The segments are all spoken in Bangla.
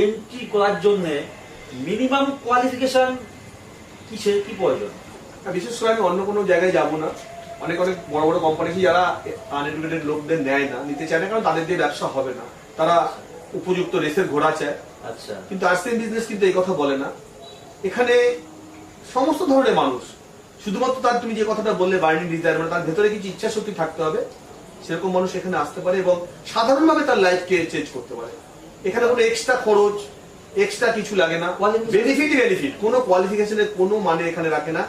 এন্ট্রি করার জন্য মিনিমাম কোয়ালিফিকেশন কিসের কি প্রয়োজন? বিশেষ করে আমি অন্য কোনো জায়গায় যাব না। অনেক অনেক বড় বড় কোম্পানি যারা আনএডুকেটেড লোকদের নেয় না, নিতে চায় না, কারণ তাদের দিয়ে ব্যবসা হবে না, তারা উপযুক্ত রেসের ঘোড়া চায়। আচ্ছা, কিন্তু আরসিএম বিজনেস কিন্তু এই কথা বলে না। এখানে সমস্ত ধরনের মানুষ, শুধুমাত্র তার তুমি যে কথাটা বললে বার্নিং ডিজায়ার, মানে তার ভেতরে কিছু ইচ্ছা শক্তি থাকতে হবে, সেরকম মানুষ এখানে আসতে পারে এবং সাধারণভাবে তার লাইফকে চেঞ্জ করতে পারে। এখানে কোনো এক্সট্রা খরচ, এক্সট্রা কিছু লাগে না, বেনিফিট কোনো কোয়ালিফিকেশনের কোনো মানে এখানে রাখে না।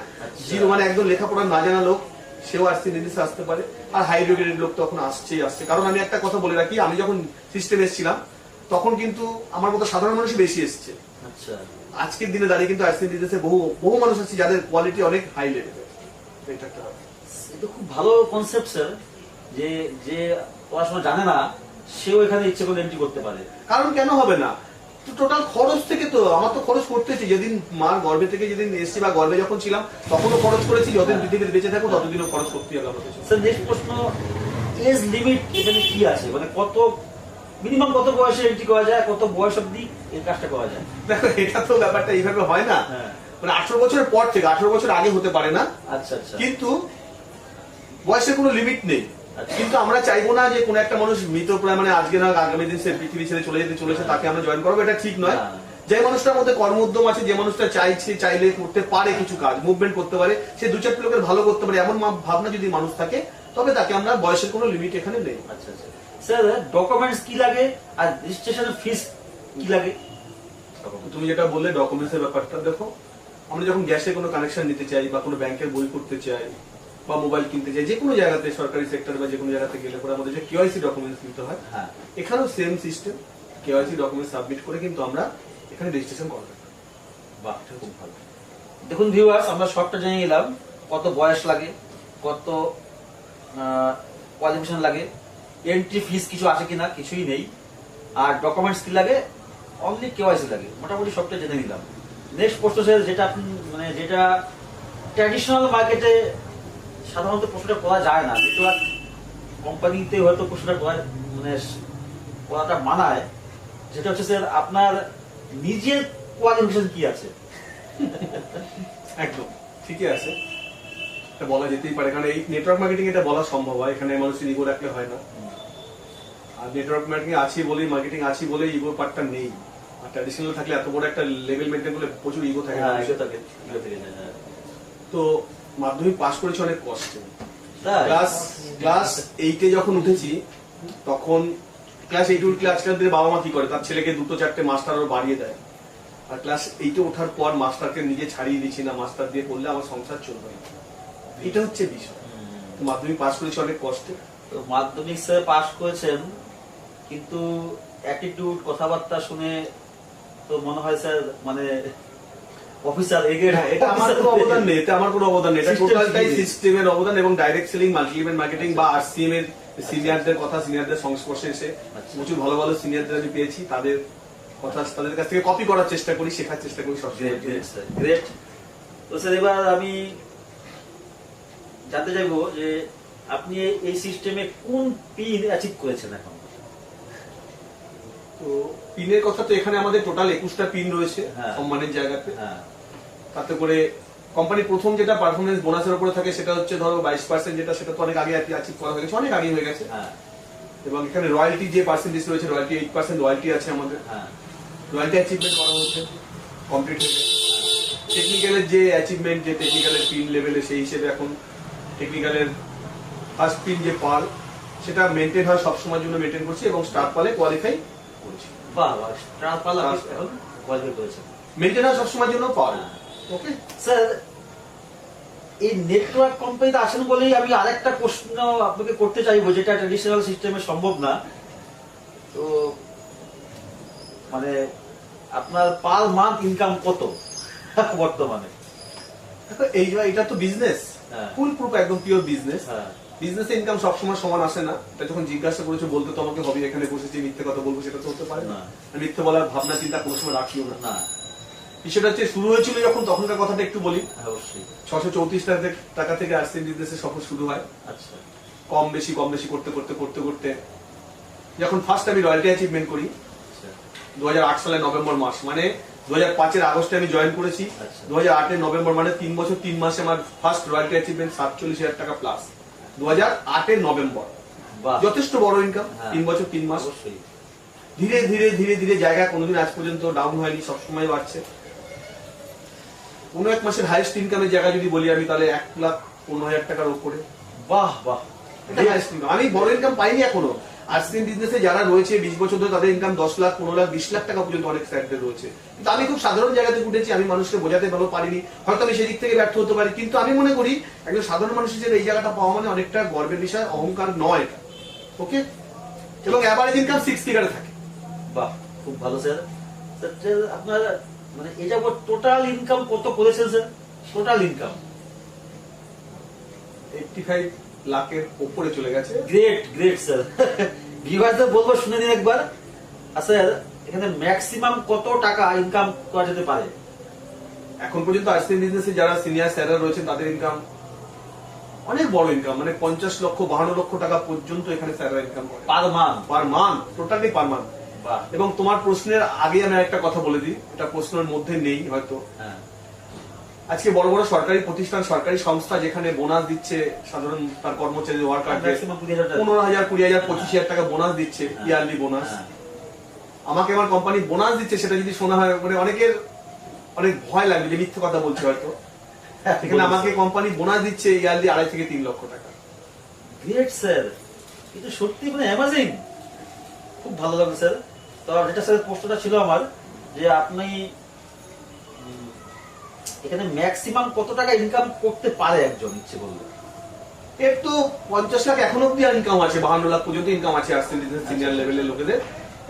জিরো মানে একদম লেখাপড়া না জানা লোক সেও আরসিএম বিজনেসে আসতে পারে, আর হাই এডুকেটেড লোক তখন আসছেই আসছে। কারণ আমি একটা কথা বলে রাখি, আমি যখন সিস্টেমে এসেছিলাম তখন কিন্তু আমার মতো সাধারণ মানুষই বেশি এসছে। আচ্ছা, আজকের দিনে দাঁড়িয়ে কিন্তু আরসিএম বিজনেসে বহু বহু মানুষ আছে যাদের কোয়ালিটি অনেক হাই লেভেলের। এটা একটা এটা খুব ভালো কনসেপ্ট স্যার, যে যে পড়াশোনা জানে না সেও এখানে ইচ্ছে করে এন্ট্রি করতে পারে। কারণ কেন হবে না? টোটাল খরচ থেকে তো আমার তো খরচ করতেছি, যেদিন মার গর্ভে থেকে যেদিন এসেছি বা গর্ভে যখন ছিলাম তখনও খরচ করেছি, যতদিন পৃথিবীতে বেঁচে থাকবো ততদিনও খরচ করতে হবে আমাদের। স্যার নেক্সট প্রশ্ন, এজ লিমিট এখানে কি আছে? মানে কত মিনিমাম কত বয়সে এন্ট্রি করা যায়, কত বয়স অবধি এই কাজটা করা যায়? দেখো, এটা তো ব্যাপারটা এইভাবে হয় না। মানে 18 বছরের পর থেকে, 18 বছর আগে হতে পারে না। আচ্ছা আচ্ছা, কিন্তু বয়সের কোনো লিমিট নেই। কিন্তু আমরা চাইবো না যে কোনো একটা মানুষ মৃতপ্রায়, মানে আজকে না আগামী দিন সে পৃথিবী ছেড়ে চলে যেতে চলেছে, তাকে আমরা জয়েন করবো, এটা ঠিক নয়। যে মানুষটার মধ্যে কর্মোদ্যম আছে, যে মানুষটা চাইলে করতে পারে, কিছু কাজ মুভমেন্ট করতে পারে, সে দু চারটি লোকের ভালো করতে পারে, এমন ভাবনা যদি মানুষ থাকে, তবে তাকে আমরা, বয়সের কোনো লিমিট এখানে নেই। আচ্ছা আচ্ছা স্যার, ডকুমেন্টস কি লাগে আর রেজিস্ট্রেশন ফিস কি লাগে? তুমি যেটা বললে ডকুমেন্টসের ব্যাপারটা, দেখো আমরা যখন গ্যাসের কোনো কানেকশন নিতে চাই বা কোনো ব্যাংকের বই করতে চাই বা মোবাইল কিনতে চাই, যে কোনো জায়গাতে সরকারি সেক্টর বা যে কোনো জায়গাতে গেলে পরে আমাদের যে কেওয়াইসি ডকুমেন্টস নিতে হয়, এখানেও same system. KYC documents submit করে কিন্তু আমরা এখানে রেজিস্ট্রেশন করা যায়। বাহ, খুব ভালো। দেখুন ভিউয়ার্স, আমরা সবটা জেনে নিলাম, কত বয়স লাগে, কত কোয়ালিফিকেশন লাগে, এন্ট্রি ফিস কিছু আছে কিনা, কিছুই নেই, আর ডকুমেন্টস কি লাগে, অনলি কেওয়াইসি লাগে, মোটামুটি সবটা জেনে নিলাম। নেক্সট প্রশ্ন স্যার, যেটা আপনি মানে যেটা ট্র্যাডিশনাল মার্কেটে সাধারণত প্রশ্নটা করা যায় না, যেটা কোম্পানিতে হয়তো প্রশ্নটা মানে করাটা মানায়, যেটা হচ্ছে স্যার আপনার নিজের কোয়ালিফিকেশন কি আছে? একদম ঠিকই আছে, এটা বলা যেতেই পারে, কারণ এই নেটওয়ার্ক মার্কেটিং এটা বলা সম্ভব হয়, এখানে মানুষের ইগো রাখলে হয় না। আর নেটওয়ার্ক মার্কেটিং আছি বলেই, মার্কেটিং আছি বলেই ইগোর পার্টটা নেই। আর ট্র্যাডিশনাল থাকলে এত বড় একটা লেভেল মেনটেন করলে প্রচুর ইগো থাকে। তো মাধ্যমিক পাস করেছি অনেক কষ্টে। ক্লাস 8-এ যখন উঠেছি, তখন ক্লাস 8 উঠলে আজকাল দিনে বাবা মা কি করে, তার ছেলেকে 2-4টে মাস্টার আরো বাড়িয়ে দেয়। আর ক্লাস 8-এ ওঠার পর মাস্টারকে নিজে ছাড়িয়ে দিচ্ছি না, মাস্টার দিয়ে পড়লে আমার সংসার চলবে না, এটা হচ্ছে বিষয়। মাধ্যমিক পাস করেছি অনেক কষ্টে। তো মাধ্যমিক স্যার পাস করেছেন, কিন্তু অ্যাটিটিউড, কথাবার্তা শুনে তো মনে হয় স্যার মানে অফিসার এগের। এটা আমার কোনো অবদান নেই, এটা আমার কোনো অবদান নেই, এটা টোটালটাই সিস্টেমের অবদান এবং direct selling, multi level marketing বা আরসিএম এর সিনিয়রদের কথা, সিনিয়রদের সংস্পর্শে এসে প্রচুর ভালো ভালো সিনিয়রদের আমি পেয়েছি, তাদের কথা, তাদের কাছ থেকে কপি করার চেষ্টা করি, শেখার চেষ্টা করি সবসময়। গ্রেট। তো স্যার এবার আমি জানতে চাইবো যে আপনি এই সিস্টেমে কোন পিন অ্যাচিভ করেছেন এখন? তো পিনের কথা তো এখানে আমাদের টোটাল 21টা পিন রয়েছে সম্মানের জায়গাতে। তাতে করে কোম্পানির প্রথম যেটা পারফরমেন্স বোনাসের উপরে থাকে সেটা হচ্ছে ধরো 22%, যেটা সেটা তো অনেক আগে অ্যাচিভ করা হয়ে গেছে, অনেক আগে হয়ে গেছে। এবং এখানে রয়্যালটি যে পার্সেন্টেজ রয়েছে, রয়্যালটি 8% রয়্যালটি আছে আমাদের, রয়্যালটি অ্যাচিভমেন্ট করা হচ্ছে, কমপ্লিট হয়ে গেছে। টেকনিক্যালের যে অ্যাচিভমেন্ট, যে টেকনিক্যালের পিন লেভেলে, সেই হিসেবে এখন টেকনিক্যালের ফার্স্ট পিন যে পাল, সেটা মেনটেন হয় সবসময়ের জন্য, মেনটেন করছি এবং স্টার পালে কোয়ালিফাই করছি। বাহ বাহ, স্টার পাল এখন কোয়ালিফাই করেছেন, মেনটেন হয় সবসময়ের জন্য পাল। ওকে স্যার, এই নেটওয়ার্ক কোম্পানিতে আসেন বলেই আমি আরেকটা প্রশ্ন আপনাকে করতে চাইবো, যেটা ট্র্যাডিশনাল সিস্টেমে সম্ভব না। তো মানে আপনার পার মান্থ ইনকাম কত বর্তমানে? এটা তো বিজনেস, ফুল প্রুফ, একদম পিওর বিজনেস। বিজনেস ইনকাম সবসময় সমান আসে না, এটা যখন জিজ্ঞাসা করেছো বলতে তো আমাকে হবে, এখানে বসেছি মিথ্যে কথা বলবো সেটা তো হতে পারে না। মিথ্যে বলার ভাবনা চিন্তা কোনো সময় রাখিও না। বিষয়টা হচ্ছে শুরু হয়েছিল যখন, তখনকার কথাটা একটু বলি। 634 টাকা থেকে আরসিএম বিজনেসের সফর শুরু হয়। আচ্ছা, কম বেশি করতে করতে করতে করতে যখন ফার্স্ট আমি রয়্যালটি অ্যাচিভমেন্ট করি, 2008 সালের নভেম্বর মাস, মানে 2005 আগস্টে আমি জয়েন করেছি। আচ্ছা। 2008 নভেম্বর, মানে 3 বছর 3 মাসে আমার ফার্স্ট রয়্যালটি অ্যাচিভমেন্ট 47,000 টাকা প্লাস। 2008 নভেম্বর, বাহ, যথেষ্ট বড় ইনকাম। হ্যাঁ। 3 বছর 3 মাস, অবশ্যই। ধীরে ধীরে ধীরে ধীরে জায়গা কোনোদিন আজ পর্যন্ত ডাউন হয়নি, সবসময় বাড়ছে। কোনো এক মাসের হাইয়েস্ট ইনকামের জায়গা যদি বলি আমি, তাহলে 1,15,000 টাকার উপরে। বাহ বাহ, এটা highest income। আমি বড় ইনকাম পাইনি এখনো। আইসক্রিম বিজনেসে যারা রয়েছে 20 বছর ধরে, তাদের ইনকাম 10 লাখ, 15 লাখ, 20 লাখ টাকা পর্যন্ত অনেক স্যারদের রয়েছে। কিন্তু আমি খুব সাধারণ জায়গা থেকে উঠেছি, আমি মানুষকে বোঝাতে ভালো পারিনি, হয়তো আমি সেদিক থেকে ব্যর্থ হতে পারি। কিন্তু আমি মনে করি একজন সাধারণ মানুষ হিসেবে এই জায়গাটা পাওয়া মানে অনেকটা গর্বের বিষয়, অহংকার নয় এটা। ওকে, এবং অ্যাভারেজ ইনকাম 6 ফিগারে থাকে। বাহ, খুব ভালো স্যার। স্যার আপনার মানে এটা টোটাল ইনকাম কত করেছেন স্যার? টোটাল ইনকাম 85 লাখের উপরে চলে গেছে। Great great sir. ভিউয়ারদের বলবো শুনে নিন একবার। স্যার এখানে ম্যাক্সিমাম কত টাকা ইনকাম করা যেতে পারে? এখন পর্যন্ত আইসক্রিম বিজনেসে যারা সিনিয়র স্যাররা রয়েছেন তাদের ইনকাম অনেক বড় ইনকাম, মানে 50 লক্ষ 52 লক্ষ টাকা পর্যন্ত এখানে স্যাররা ইনকাম করে per month. Per month, totally per month. বাহ, এবং তোমার প্রশ্নের আগে আমি একটা কথা বলে দিই, এটা প্রশ্নের মধ্যে নেই হয়তো। হ্যাঁ, আজকে বড় বড় সরকারি প্রতিষ্ঠান, সরকারি সংস্থা যেখানে বোনাস দিচ্ছে সাধারণ তার কর্মচারী ওয়ার্কারদের, ম্যাক্সিমাম 20,000 টাকা। 15,000 20,000 25,000 টাকা বোনাস দিচ্ছে, ইয়ারলি বোনাস। হ্যাঁ, আমাকে আমার কোম্পানি বোনাস দিচ্ছে, সেটা যদি শোনা হয় মানে অনেকের অনেক ভয় লাগবে যে মিথ্যে কথা বলছে হয়তো। এখানে আমাকে কোম্পানি বোনাস দিচ্ছে ইয়ারলি 2.5 থেকে 3 লক্ষ টাকা। গ্রেট স্যার, কিন্তু সত্যি মানে অ্যামাজিং। খুব ভালো লাগলো স্যার। তো যেটা স্যার প্রশ্নটা ছিল আমার, যে আপনি এখানে ম্যাক্সিমাম কত টাকা ইনকাম করতে পারে একজন ইচ্ছে করলে? এর তো 50 লাখ এখন অব্দি ইনকাম আছে, 52 লাখ পর্যন্ত ইনকাম আছে আজকের সিনিয়র লেভেলের লোকেদের।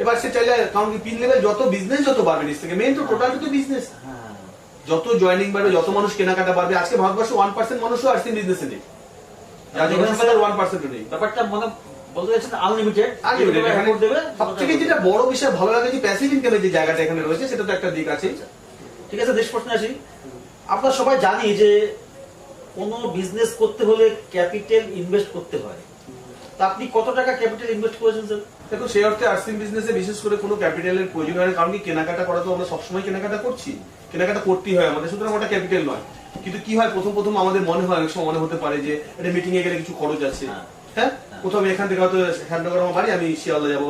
এবার সে চাইলে, কারণ কি পিন লেভেল যত বিজনেস যত বাড়বে নিচ থেকে, মেইন তো টোটাল তো বিজনেস, হ্যাঁ, যত জয়েনিং বাড়বে, যত মানুষ কেনাকাটা বাড়বে। আজকে ভারতবর্ষে 1% মানুষও আইসক্রিম বিজনেসে নেই, যার জনসংখ্যার 1% নেই। ব্যাপারটা মানে বলতে চাচ্ছেন আনলিমিটেড। Unlimited, এখানে সবথেকে যেটা বড় বিষয় ভালো লাগে যে প্যাসিভ ইনকামের যে জায়গাটা এখানে রয়েছে, সেটা তো একটা দিক আছে। ঠিক আছে, দেশ প্রশ্নে আসি। আমরা সবাই জানি যে কোনো বিজনেস করতে হলে ক্যাপিটাল ইনভেস্ট করতে হয়। তা আপনি কত টাকা ক্যাপিটাল ইনভেস্ট করেছেন স্যার? দেখো, সেই অর্থে আইসক্রিম বিজনেসে বিশেষ করে কোনো ক্যাপিটালের প্রয়োজন হয় না, কারণ কি কেনাকাটা করা তো আমরা সবসময় কেনাকাটা করছি, কেনাকাটা করতেই হয় আমাদের, সুতরাং ওটা ক্যাপিটাল নয়। কিন্তু কি হয়, প্রথম প্রথম আমাদের মনে হয়, অনেক সময় মনে হতে পারে যে এটা মিটিং এ গেলে কিছু খরচ আছে। হ্যাঁ, কোথাও আমি এখান থেকে হয়তো হ্যান্ডনগর আমার বাড়ি, আমি শিয়ালদা যাবো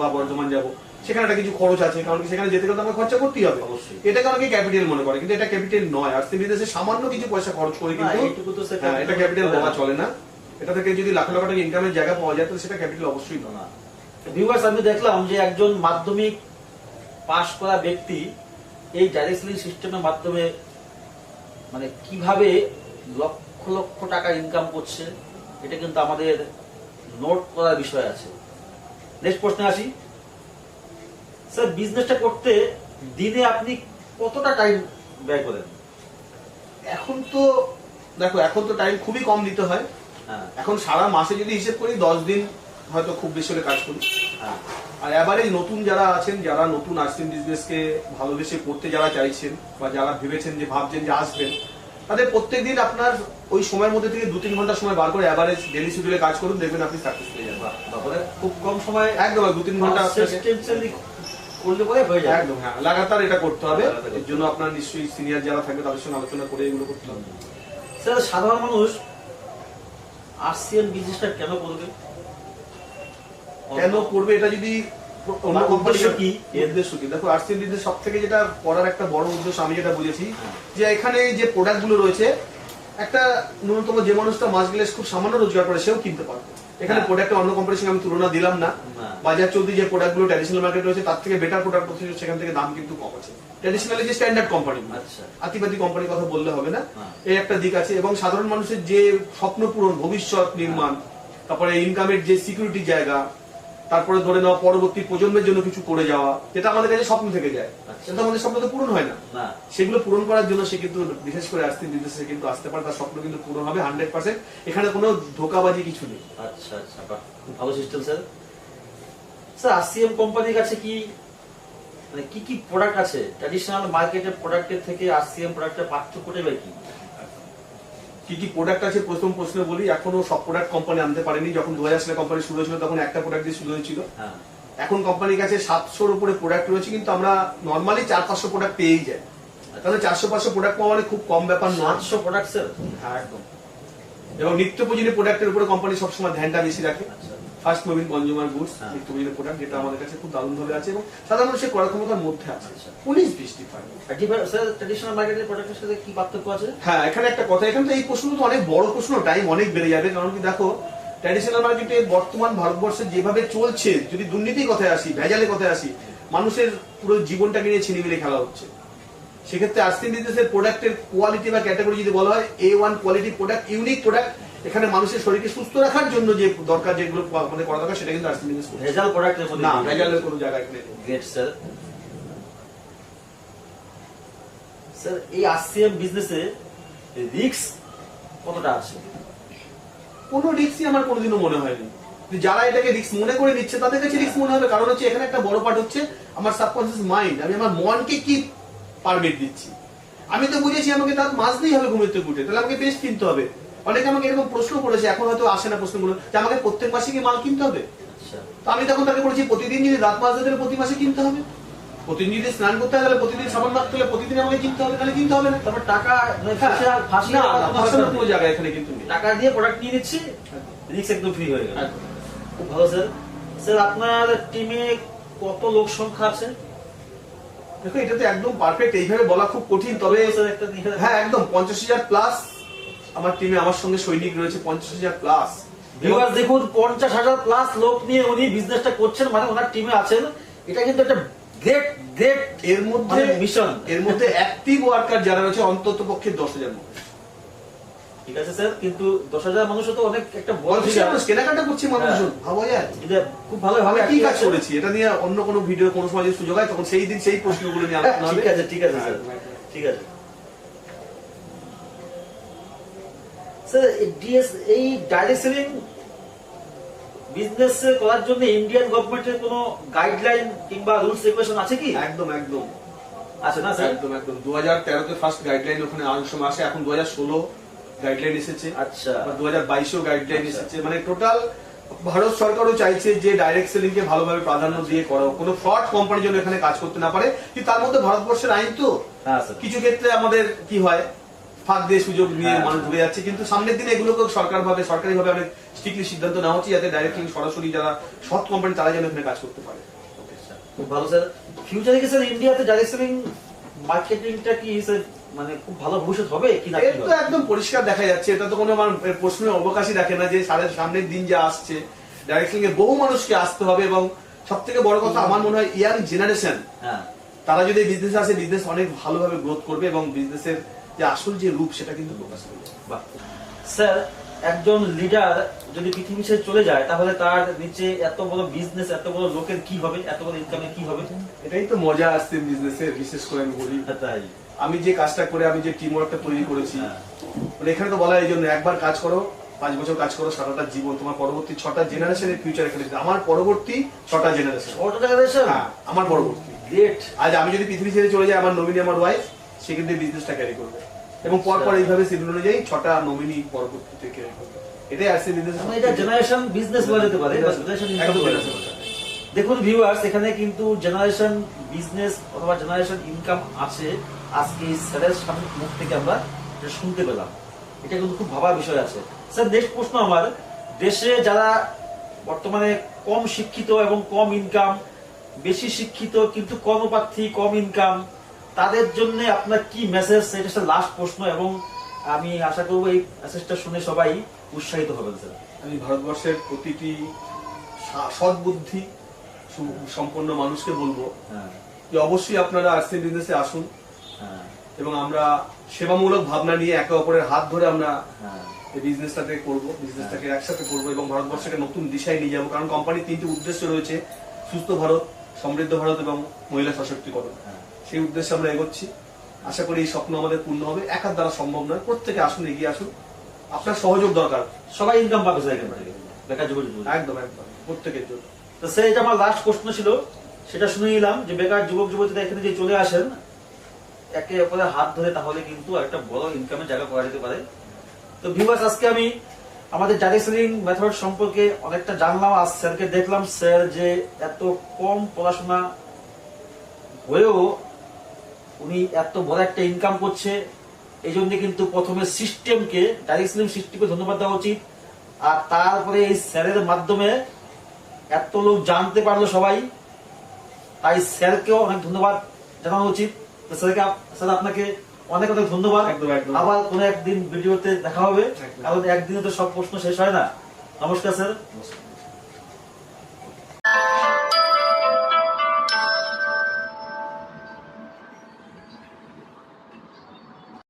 বা বর্ধমান যাবো, সেখানে একটা কিছু খরচ আছে, কারণ কি সেখানে যেতে গেলে তো আমাকে খরচা করতেই হবে। অবশ্যই। এটাকে অনেকে ক্যাপিটাল মনে করে, কিন্তু এটা ক্যাপিটাল নয়। আইসক্রিম বিজনেসে সামান্য কিছু পয়সা খরচ করে কিন্তু এইটুকু তো স্যার হ্যাঁ, এটা ক্যাপিটাল বলা চলে না। এটা থেকে যদি লাখ লাখ টাকা ইনকামের জায়গা পাওয়া যায়, তো সেটা ক্যাপিটাল অবশ্যই নয়। না। ভিউয়ার্স, আমি দেখলাম যে একজন মাধ্যমিক পাশ করা ব্যক্তি এই ডাইরেক্ট সেলিং সিস্টেমের মাধ্যমে মানে কিভাবে লক্ষ লক্ষ টাকা ইনকাম করছে, এটা কিন্তু আমাদের নোট করার বিষয় আছে। নেক্সট প্রশ্নে আসি। স্যার বিজনেসটা করতে দিনে আপনি কতটা টাইম ব্যয় করেন? এখন তো দেখো, এখন তো টাইম খুবই কম দিতে হয়। হ্যাঁ, এখন সারা মাসে যদি হিসেব করি 10 দিন হয়তো খুব বেশি হলে কাজ করি। হ্যাঁ, আর এবারে নতুন যারা আছেন, যারা নতুন আইসক্রিম বিজনেসকে ভালোবেসে করতে যারা চাইছেন, বা যারা ভেবেছেন যে ভাবছেন যে আসবেন, তাদের প্রত্যেকদিন আপনার ওই সময়ের মধ্যে থেকে 2-3 ঘন্টা সময় বার করে এভারেজ ডেলি শিডিউলে কাজ করুন, দেখবেন আপনি সাকসেস পেয়ে যাবেন। তারপরে খুব কম সময় একদম 2-3 ঘন্টা আপনাকে consistency করলে পরে হয়ে যায়। একদম, হ্যাঁ, লাগাতার এটা করতে হবে। লাগাতার করতে এর জন্য আপনার নিশ্চয়ই সিনিয়র যারা থাকবে তাদের সঙ্গে আলোচনা করে এগুলো করতে হবে। স্যার সাধারণ মানুষ আরসিএম বিজনেসটা কেন করবে? কেন করবে, এটা যদি অন্য বা কোম্পানি উদ্দেশ্য কি? উদ্দেশ্য কি? দেখো, আরসিএম বিজনেস সব থেকে যেটা করার একটা বড় উদ্দেশ্য আমি যেটা বুঝেছি, হ্যাঁ। যে এখানে যে প্রোডাক্ট গুলো রয়েছে, একটা ন্যূনতম যে মানুষটা মাস গ্লাস খুব সামান্য রোজগার করে সেও কিনতে পারবে। এখানে হ্যাঁ। প্রোডাক্টের অন্য কোম্পানির সঙ্গে আমি তুলনা দিলাম না। হ্যাঁ। বাজার চলতি যে প্রোডাক্ট গুলো ট্র্যাডিশনাল মার্কেট রয়েছে, তার থেকে বেটার প্রোডাক্ট রয়েছে, সেখান থেকে দাম কিন্তু কম আছে। ট্র্যাডিশনালি যে স্ট্যান্ডার্ড কোম্পানি, আচ্ছা, আতিপাতি কোম্পানির কথা বললে হবে না। হ্যাঁ। এই একটা দিক আছে। এবং সাধারণ মানুষের যে স্বপ্ন পূরণ, ভবিষ্যৎ নির্মাণ, তারপরে ইনকামের যে সিকিউরিটি জায়গা, তারপরে ধরে নেওয়া পরবর্তী প্রজন্মের জন্য কিছু করে যাওয়া, যেটা আমাদের কাছে স্বপ্ন থেকে যায়, আচ্ছা। কিন্তু আমাদের স্বপ্ন তো পূরণ হয় না। না, সেগুলো পূরণ করার জন্য সে কিন্তু বিশেষ করে আইসক্রিম বিজনেসে কিন্তু আসতে পারে, তার স্বপ্ন কিন্তু পূরণ হবে 100%। এখানে কোনো ধোকাবাজি কিছু নেই। আচ্ছা আচ্ছা, বাহ, খুব ভালো সিস্টেম স্যার। স্যার আরসিএম কোম্পানির কাছে কি মানে কি কি প্রোডাক্ট আছে? ট্র্যাডিশনাল মার্কেটের প্রোডাক্টের থেকে আরসিএম প্রোডাক্টের পার্থক্যটাই বা কি? কি কি প্রোডাক্ট আছে প্রথম প্রশ্নে বলি, এখনো সব প্রোডাক্ট কোম্পানি আনতে পারেনি। যখন 2000 সালে কোম্পানি শুরু হয়েছিল তখন একটা প্রোডাক্ট দিয়ে শুরু হয়েছিল। হ্যাঁ, এখন কোম্পানির কাছে 700-র উপরে প্রোডাক্ট রয়েছে, কিন্তু আমরা নর্মালি 400-500 প্রোডাক্ট পেয়েই যাই। তাহলে 400-500 প্রোডাক্ট পাওয়া মানে খুব কম ব্যাপার নয়। 700 প্রোডাক্ট স্যার? হ্যাঁ, একদম। এবং নিত্য প্রয়োজনীয় প্রোডাক্টের উপরে কোম্পানি সবসময় ধ্যানটা বেশি রাখে। আচ্ছা। ফার্স্ট মুভিং কনজিউমার গুডস, হ্যাঁ। নিত্য প্রয়োজনীয় প্রোডাক্ট, যেটা আমাদের কাছে খুব দারুণ ভাবে আছে এবং সাধারণ মানুষের করার ক্ষমতার মধ্যে আছে। আচ্ছা। 19-20টি ফার্ম। স্যার ট্র্যাডিশনাল মার্কেটের প্রোডাক্টের সাথে কি পার্থক্য আছে? হ্যাঁ, এখানে একটা কথা, এখানে তো এই প্রশ্ন তো অনেক বড় প্রশ্ন, টাইম অনেক বেড়ে যাবে। কারণ কি দেখো, ট্র্যাডিশনাল মার্কেটে বর্তমান ভারতবর্ষে যেভাবে চলছে, যদি দুর্নীতির কথায় আসি, ভেজালের কথায় আসি, মানুষের পুরো জীবনটাকে নিয়ে ছিনিমিনি খেলা হচ্ছে। সেক্ষেত্রে আরসিএম বিজনেসের প্রোডাক্টের কোয়ালিটি বা ক্যাটাগরি যদি বলা হয়, A1 quality product, unique product, এখানে মানুষের শরীরকে সুস্থ রাখার জন্য যে দরকার, যেগুলো আমাদের করা দরকার, সেটা কিন্তু আরসিএম বিজনেস করছে। ভেজাল প্রোডাক্টের মধ্যে না, ভেজালের কোনো জায়গা এখানে নেই। Great sir. স্যার এই আরসিএম বিজনেসে রিস্ক কতটা আছে? কোনো রিস্কই আমার কোনোদিনও মনে হয়নি। যারা এটাকে রিস্ক মনে করে নিচ্ছে তাদের কাছে রিস্ক মনে হবে, কারণ হচ্ছে এখানে একটা বড় পার্ট হচ্ছে আমার সাবকনসিয়াস মাইন্ড। আমি আমার মনকে কি পারমিট দিচ্ছি। আমি তো বুঝেছি আমাকে দাঁত মাজতেই হবে ঘুমের থেকে উঠে, তাহলে আমাকে পেস্ট কিনতে হবে। অনেকে আমাকে এরকম প্রশ্ন করেছে, এখন হয়তো আসে না প্রশ্নগুলো, যে আমাকে প্রত্যেক মাসে কি মাল কিনতে হবে। আচ্ছা। তো আমি তখন তাকে বলেছি, প্রতিদিন যদি দাঁত মাজতে তাহলে প্রতি মাসে কিনতে হবে। প্রতিদিন যদি স্নান করতে হয় তাহলে প্রতিদিন সাবান মাখতে হলে প্রতিদিন আমাকে কিনতে হবে, তাহলে কিনতে হবে না। তারপর টাকা হ্যাঁ, ফাঁসি না, ফাঁসানোর কোনো জায়গা এখানে কিন্তু নেই। টাকা দিয়ে প্রোডাক্ট নিয়ে নিচ্ছি, রিস্ক একদম ফ্রি হয়ে গেল। একদম। খুব ভালো স্যার। স্যার আপনার টিমে কত লোক সংখ্যা আছে? দেখো, এটা তো একদম পারফেক্ট এইভাবে বলা খুব কঠিন, তবে স্যার একটা দিয়ে দেন। হ্যাঁ, একদম 50,000 প্লাস আমার টিমে, আমার সঙ্গে সৈনিক রয়েছে 50,000 প্লাস। ভিউয়ার্স দেখুন, 50,000 প্লাস লোক নিয়ে উনি বিজনেসটা করছেন, মানে ওনার টিমে আছেন। এটা কিন্তু একটা গ্রেট গ্রেট এর মধ্যে মিশন। এর মধ্যে অ্যাক্টিভ ওয়ার্কার যারা রয়েছে অন্তত পক্ষে 10,000 মানুষ। ঠিক আছে স্যার, কিন্তু 10,000 মানুষও তো অনেক একটা বড় 50,000 মানুষ কেনাকাটা করছে মানুষজন, ভাবা যায়। এটা খুব ভালো আমি ভাবে কি কাজ করেছি এটা নিয়ে অন্য কোনো ভিডিও কোনো সময় যদি সুযোগ হয় তখন সেই দিন সেই প্রশ্নগুলো নিয়ে আলোচনা হবে। ঠিক আছে ঠিক আছে স্যার, ঠিক আছে স্যার। এই ডাইরেক্ট সেলিং বিজনেস করার জন্য ইন্ডিয়ান গভর্নমেন্টের কোনো গাইডলাইন কিংবা রুলস রেগুলেশন আছে কি? একদম একদম আছে না স্যার? একদম একদম 2013-তে ফার্স্ট গাইডলাইন ওখানে আসার সময় আসে, এখন 2016 গাইডলাইন এসেছে, আচ্ছা। 2022-এও গাইডলাইন আচ্ছা। এসেছে। মানে টোটাল ভারত সরকারও চাইছে যে ডাইরেক্ট সেলিং কে ভালোভাবে প্রাধান্য দিয়ে করা, কোনো ফ্রড কোম্পানি যেন এখানে কাজ করতে না পারে। কিন্তু তার মধ্যে ভারতবর্ষের আইন তো হ্যাঁ স্যার। কিছু ক্ষেত্রে আমাদের কি হয়, ফাঁক দিয়ে সুযোগ নিয়ে হ্যাঁ। মানুষ ঘুরে যাচ্ছে, কিন্তু সামনের দিনে এগুলোকে সরকারি ভাবে অনেক স্ট্রিক্টলি সিদ্ধান্ত নেওয়া হচ্ছে যাতে ডাইরেক্ট সরাসরি যারা সৎ কোম্পানি তারা যেন এখানে কাজ করতে পারে। খুব ভালো স্যার। ফিউচারে কি স্যার ইন্ডিয়াতে ডাইরেক্ট সেলিং মার্কেটিংটা কি স্যার মানে খুব ভালো ভবিষ্যৎ হবে কি না? এটা তো একদম পরিষ্কার দেখা যাচ্ছে, এটা তো কোনো আমার প্রশ্নের অবকাশই রাখে না যে সামনের দিন যা আসছে ডাইরেক্ট সেলিং এ বহু মানুষকে আসতে হবে, এবং সব থেকে বড় কথা আমার মনে হয় ইয়াং জেনারেশন হ্যাঁ, তারা যদি বিজনেস আসে, বিজনেস অনেক ভালোভাবে গ্রোথ করবে এবং বিজনেসের যে আসল যে রূপ সেটা কিন্তু প্রকাশ করবে। বাহ। স্যার একজন লিডার যদি পৃথিবী ছেড়ে চলে যায় তাহলে তার নিচে এত বড় বিজনেস, এত বড় লোকের কি হবে, এত বড় ইনকামের কি হবে? এটাই তো মজা আসছে বিজনেসের, বিশেষ করে আমি বলি তাই আমি যে কাজটা করে আমি যে টিম ওয়ার্কটা তৈরি করেছি, হ্যাঁ। মানে এখানে তো বলা এই জন্য একবার কাজ করো, 5 বছর কাজ করো, সারাটা জীবন তোমার পরবর্তী 6টা জেনারেশনের ফিউচার এখানে। আমার পরবর্তী 6টা জেনারেশন, ছোট জেনারেশন। হ্যাঁ আমার পরবর্তী। গ্রেট। আজ আমি যদি পৃথিবী ছেড়ে চলে যাই, আমার নমিনি আমার ওয়াইফ সে কিন্তু বিজনেসটা ক্যারি করবে, এবং পরপর এইভাবে শিডিউল অনুযায়ী 6টা নমিনি পরবর্তীতে ক্যারি করবে। এটাই আসছে বিজনেস। মানে এটা জেনারেশন বিজনেস বলা যেতে পারে, জেনারেশন ইনকাম বলা যেতে পারে। দেখুন ভিউয়ার্স, এখানে কিন্তু জেনারেশন বিজনেস অথবা জেনারেশন ইনকাম আছে। আজকে স্যারের সামনে মুখ থেকে আমরা এটা শুনতে পেলাম, এটা কিন্তু খুব ভাবার বিষয় আছে। স্যার নেক্সট প্রশ্ন আমার, দেশে যারা বর্তমানে কম শিক্ষিত এবং কম ইনকাম, বেশি শিক্ষিত কিন্তু কর্মপ্রার্থী কম ইনকাম, তাদের জন্য আপনার কি মেসেজ? এটা লাস্ট প্রশ্ন, এবং আমি আশা করবো এই মেসেজটা শুনে সবাই উৎসাহিত হবেন স্যার। আমি ভারতবর্ষের প্রতিটি সৎবুদ্ধি সম্পন্ন মানুষকে বলবো হ্যাঁ যে অবশ্যই আপনারা আরসিএম বিজনেসে আসুন, হ্যাঁ এবং আমরা সেবামূলক ভাবনা নিয়ে একে অপরের হাত ধরে আমরা হ্যাঁ এই বিজনেসটাকে করবো, বিজনেসটাকে একসাথে করবো এবং ভারতবর্ষকে নতুন দিশায় নিয়ে যাবো। কারণ কোম্পানির 3টি উদ্দেশ্য রয়েছে, সুস্থ ভারত, সমৃদ্ধ ভারত এবং মহিলা সশক্তিকরণ। হ্যাঁ। সেই উদ্দেশ্যে আমরা এগোচ্ছি। আশা করি এই স্বপ্ন আমাদের পূর্ণ হবে। একার দ্বারা সম্ভব নয়, প্রত্যেকে আসুন, এগিয়ে আসুন, আপনার সহযোগ দরকার। সবাই ইনকাম পাবে স্যার এখান থেকে, বেকার যুবক যুবতী। একদম একদম প্রত্যেকের জন্য। তো স্যার এটা আমার লাস্ট প্রশ্ন ছিল, সেটা শুনে নিলাম যে বেকার যুবক যুবতীরা এখানে যে চলে আসেন একে অপরের হাত ধরে, তাহলে কিন্তু একটা বড় ইনকামের জায়গা করা যেতে পারে। তো ভিউয়ার্স, আজকে আমি আমাদের ডাইরেক্ট সেলিং মেথড সম্পর্কে অনেকটা জানলাম, আর স্যারকে দেখলাম স্যার যে এত কম পড়াশোনা হয়েও উনি এত বড় একটা ইনকাম করছে। এই জন্য কিন্তু প্রথমে সিস্টেমকে, ডাইরেক্ট সেলিং সিস্টেমকে ধন্যবাদ দেওয়া উচিত। আর তারপরে এই স্যারের মাধ্যমে এত লোক জানতে পারলো সবাই, তাই স্যারকেও অনেক ধন্যবাদ জানানো উচিত। তো স্যার আপনাকে অনেক অনেক ধন্যবাদ। একদম, একদম। আবার কোনো একদিন ভিডিওতে দেখা হবে, একদম। কারণ একদিনে তো সব প্রশ্ন শেষ হয় না। নমস্কার স্যার। নমস্কার।